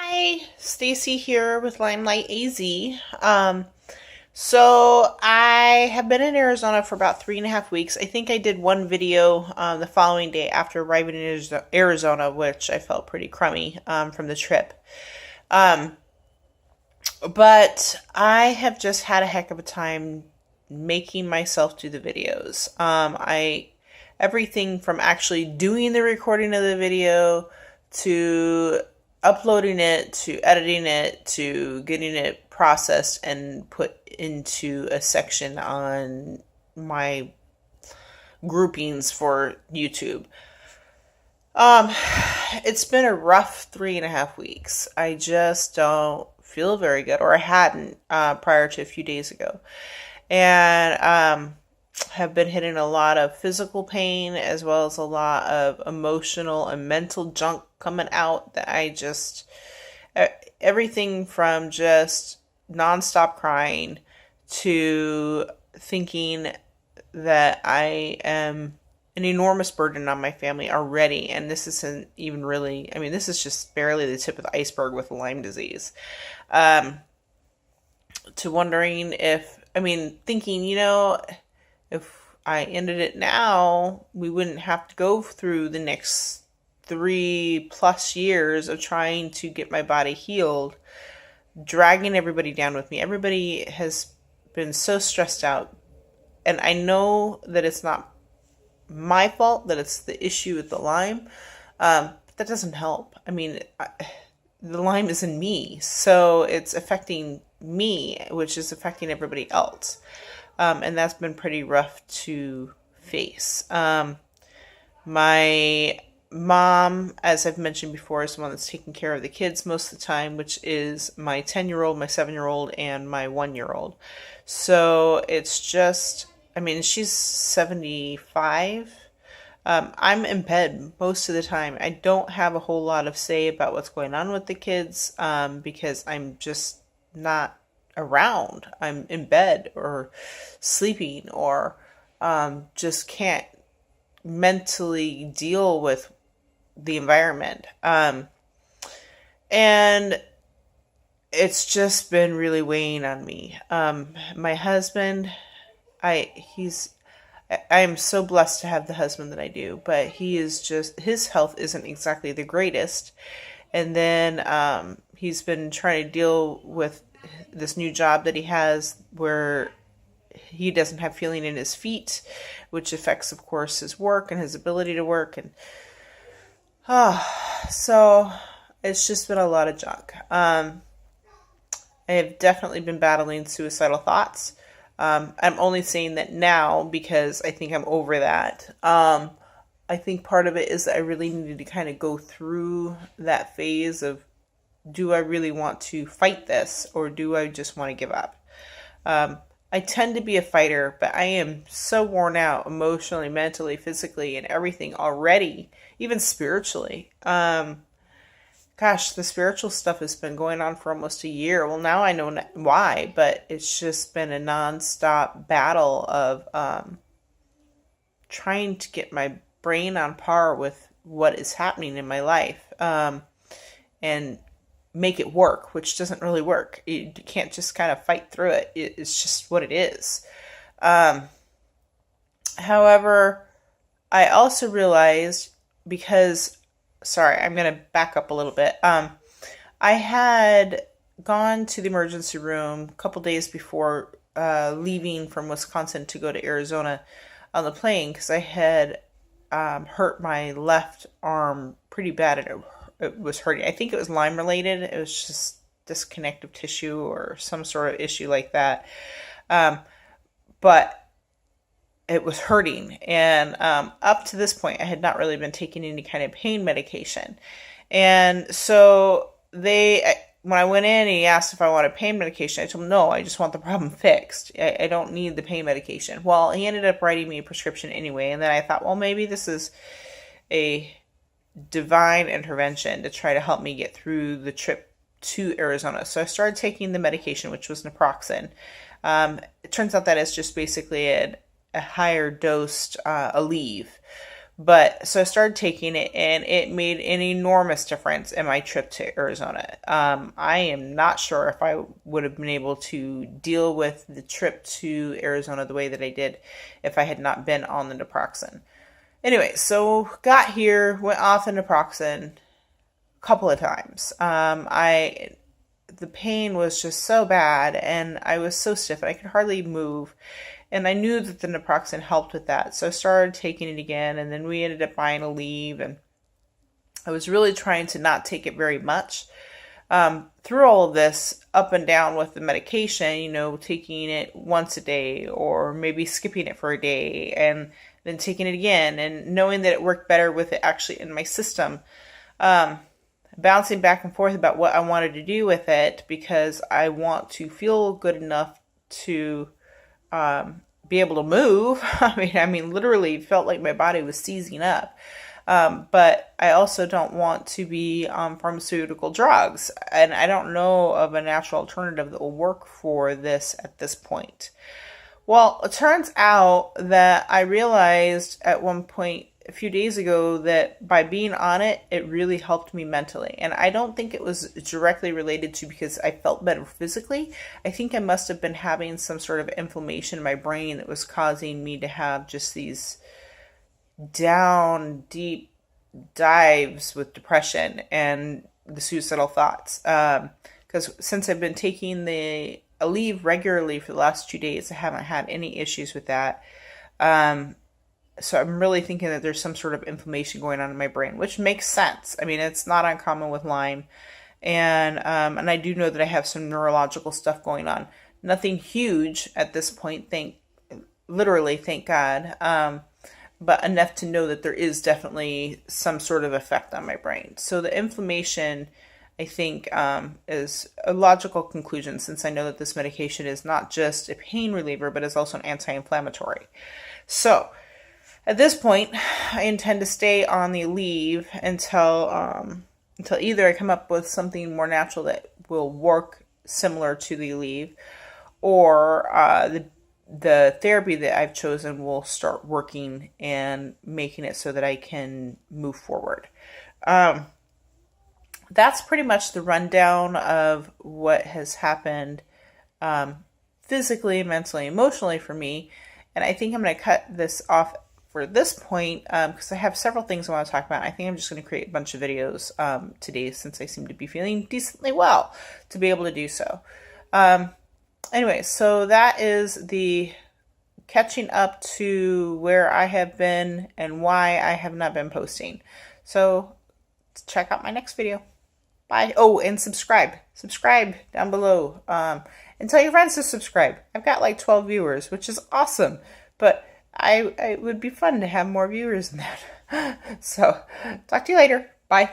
Hi, Stacy here with Limelight AZ. So I have been in Arizona for about 3.5 weeks. I think I did one video the following day after arriving in Arizona, which I felt pretty crummy from the trip. Um, but I have just had a heck of a time making myself do the videos. I everything from actually doing the recording of the video to uploading it to editing it to getting it processed and put into a section on my groupings for YouTube. Um, it's been a rough 3.5 weeks. I just don't feel very good, or I hadn't prior to a few days ago, and have been hitting a lot of physical pain as well as a lot of emotional and mental junk coming out that I just everything from just nonstop crying to thinking that I am an enormous burden on my family already, and this isn't even really, I mean, this is just barely the tip of the iceberg with Lyme disease. Um, to wondering if, I mean, thinking, if I ended it now, we wouldn't have to go through the next 3+ years of trying to get my body healed, dragging everybody down with me. Everybody has been so stressed out, and I know that it's not my fault, that it's the issue with the Lyme. But that doesn't help. I mean, the Lyme is in me, so it's affecting me, which is affecting everybody else. And that's been pretty rough to face. My mom, as I've mentioned before, is the one that's taking care of the kids most of the time, which is my 10-year-old, my 7-year-old, and my 1-year-old. So it's just, I mean, she's 75. I'm in bed most of the time. I don't have a whole lot of say about what's going on with the kids because I'm just not around. I'm in bed or sleeping or just can't mentally deal with the environment. And it's just been really weighing on me. My husband, I am so blessed to have the husband that I do, but he is just, his health isn't exactly the greatest. And then he's been trying to deal with this new job that he has where he doesn't have feeling in his feet, which affects, of course, his work and his ability to work. And so it's just been a lot of junk. I have definitely been battling suicidal thoughts. I'm only saying that now because I think I'm over that. I think part of it is that I really needed to kind of go through that phase of, do I really want to fight this or do I just want to give up? I tend to be a fighter, but I am so worn out emotionally, mentally, physically, and everything already, even spiritually. Gosh, the spiritual stuff has been going on for almost a year. Well, now I know why, but it's just been a nonstop battle of trying to get my brain on par with what is happening in my life and make it work, which doesn't really work. You can't just kind of fight through it. It's just what it is. However, I also realized because, sorry, I'm going to back up a little bit. I had gone to the emergency room a couple days before leaving from Wisconsin to go to Arizona on the plane because I had hurt my left arm pretty bad and it was hurting. I think it was Lyme related. It was just disconnective tissue or some sort of issue like that. But it was hurting. And up to this point, I had not really been taking any kind of pain medication. And so when I went in, he asked if I wanted pain medication. I told him, no, I just want the problem fixed. I don't need the pain medication. Well, he ended up writing me a prescription anyway. And then I thought, well, maybe this is a divine intervention to try to help me get through the trip to Arizona. So I started taking the medication, which was naproxen. It turns out that it's just basically a higher dosed Aleve, But so I started taking it, and it made an enormous difference in my trip to Arizona. I am not sure if I would have been able to deal with the trip to Arizona the way that I did if I had not been on the naproxen. Anyway, so got here, went off the naproxen a couple of times. The pain was just so bad, and I was so stiff, and I could hardly move. And I knew that the naproxen helped with that. So I started taking it again, and then we ended up buying a leave. And I was really trying to not take it very much. Through all of this, up and down with the medication, taking it once a day or maybe skipping it for a day and then taking it again, and knowing that it worked better with it actually in my system. Bouncing back and forth about what I wanted to do with it, because I want to feel good enough to be able to move. I mean, literally felt like my body was seizing up. But I also don't want to be on pharmaceutical drugs, and I don't know of a natural alternative that will work for this at this point. Well, it turns out that I realized at one point a few days ago that by being on it, it really helped me mentally. And I don't think it was directly related to because I felt better physically. I think I must have been having some sort of inflammation in my brain that was causing me to have just these down, deep dives with depression and the suicidal thoughts. Because since I've been taking the Aleve regularly for the last 2 days, I haven't had any issues with that. So I'm really thinking that there's some sort of inflammation going on in my brain, which makes sense. I mean, it's not uncommon with Lyme. And I do know that I have some neurological stuff going on. Nothing huge at this point, thank God. But enough to know that there is definitely some sort of effect on my brain. So the inflammation, I think, is a logical conclusion, since I know that this medication is not just a pain reliever, but is also an anti-inflammatory. So at this point, I intend to stay on the Aleve until either I come up with something more natural that will work similar to the Aleve, or the therapy that I've chosen will start working and making it so that I can move forward. That's pretty much the rundown of what has happened physically, mentally, emotionally for me. And I think I'm going to cut this off for this point because I have several things I want to talk about. I think I'm just going to create a bunch of videos today, since I seem to be feeling decently well to be able to do so. Anyway, so that is the catching up to where I have been and why I have not been posting. So check out my next video. Bye. Oh, and subscribe. Subscribe down below. And tell your friends to subscribe. I've got like 12 viewers, which is awesome. But it would be fun to have more viewers than that. So talk to you later. Bye.